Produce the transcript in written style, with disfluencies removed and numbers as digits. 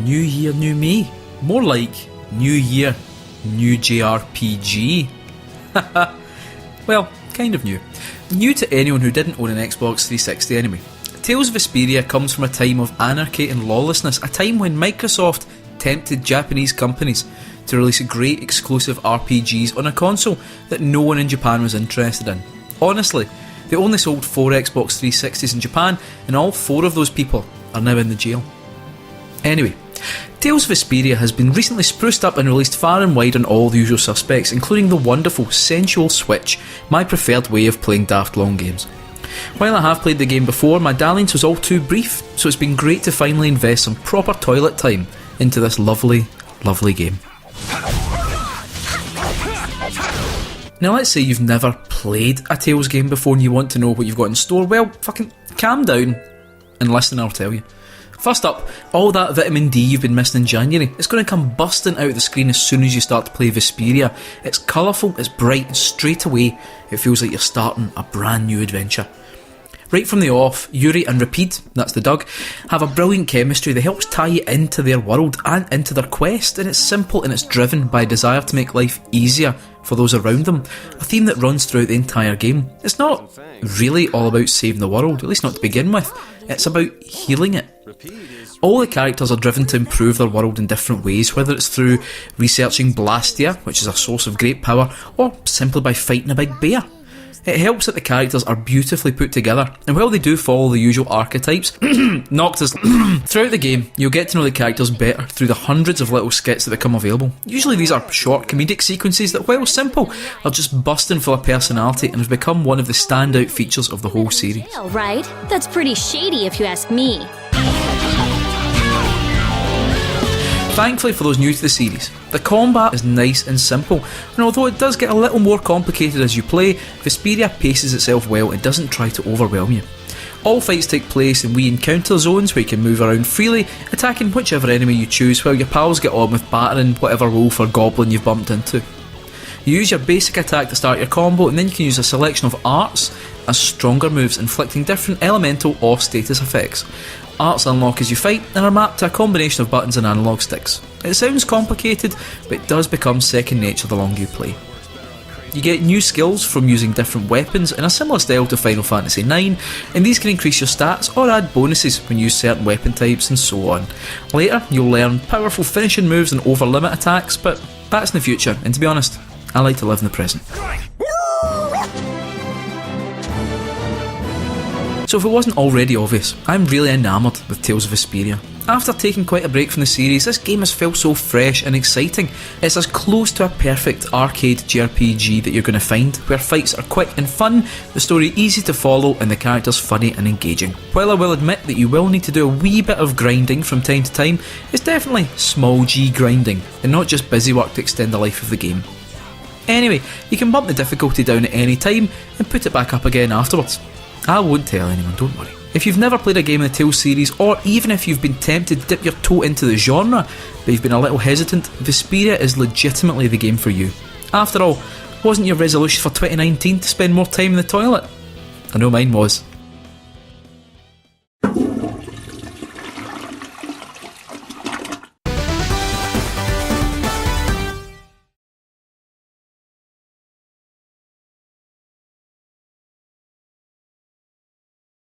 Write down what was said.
New year, new me. More like new year, new JRPG. Well, kind of new. New to anyone who didn't own an Xbox 360 anyway. Tales of Vesperia comes from a time of anarchy and lawlessness, a time when Microsoft tempted Japanese companies to release great exclusive RPGs on a console that no one in Japan was interested in. Honestly, they only sold 4 Xbox 360s in Japan, and all 4 of those people are now in the jail. Anyway, Tales of Vesperia has been recently spruced up and released far and wide on all the usual suspects, including the wonderful sensual Switch, my preferred way of playing daft long games. While I have played the game before, my dalliance was all too brief, so it's been great to finally invest some proper toilet time into this lovely, lovely game. Now let's say you've never played a Tales game before and you want to know what you've got in store. Well, fucking calm down and listen, I'll tell you. First up, all that vitamin D you've been missing in January, it's going to come busting out of the screen as soon as you start to play Vesperia. It's colourful, it's bright, and straight away it feels like you're starting a brand new adventure. Right from the off, Yuri and Rapide, that's the Doug, have a brilliant chemistry that helps tie you into their world and into their quest, and it's simple and it's driven by a desire to make life easier for those around them, a theme that runs throughout the entire game. It's not really all about saving the world, at least not to begin with, it's about healing it. All the characters are driven to improve their world in different ways, whether it's through researching Blastia, which is a source of great power, or simply by fighting a big bear. It helps that the characters are beautifully put together, and while they do follow the usual archetypes, Noctis, throughout the game, you'll get to know the characters better through the hundreds of little skits that become available. Usually these are short comedic sequences that, while simple, are just busting full of personality and have become one of the standout features of the whole series. Well, right? That's pretty shady if you ask me. Thankfully for those new to the series, the combat is nice and simple, and although it does get a little more complicated as you play, Vesperia paces itself well and doesn't try to overwhelm you. All fights take place in wee encounter zones where you can move around freely, attacking whichever enemy you choose while your pals get on with battering whatever wolf or goblin you've bumped into. You use your basic attack to start your combo, and then you can use a selection of arts as stronger moves inflicting different elemental or status effects. Arts unlock as you fight and are mapped to a combination of buttons and analog sticks. It sounds complicated, but it does become second nature the longer you play. You get new skills from using different weapons in a similar style to Final Fantasy IX, and these can increase your stats or add bonuses when you use certain weapon types and so on. Later, you'll learn powerful finishing moves and over-limit attacks, but that's in the future, and to be honest, I like to live in the present. So if it wasn't already obvious, I'm really enamoured with Tales of Vesperia. After taking quite a break from the series, this game has felt so fresh and exciting. It's as close to a perfect arcade JRPG that you're going to find, where fights are quick and fun, the story easy to follow, and the characters funny and engaging. While I will admit that you will need to do a wee bit of grinding from time to time, it's definitely small g grinding, and not just busy work to extend the life of the game. Anyway, you can bump the difficulty down at any time, and put it back up again afterwards. I won't tell anyone, don't worry. If you've never played a game in the Tales series, or even if you've been tempted to dip your toe into the genre, but you've been a little hesitant, Vesperia is legitimately the game for you. After all, wasn't your resolution for 2019 to spend more time in the toilet? I know mine was.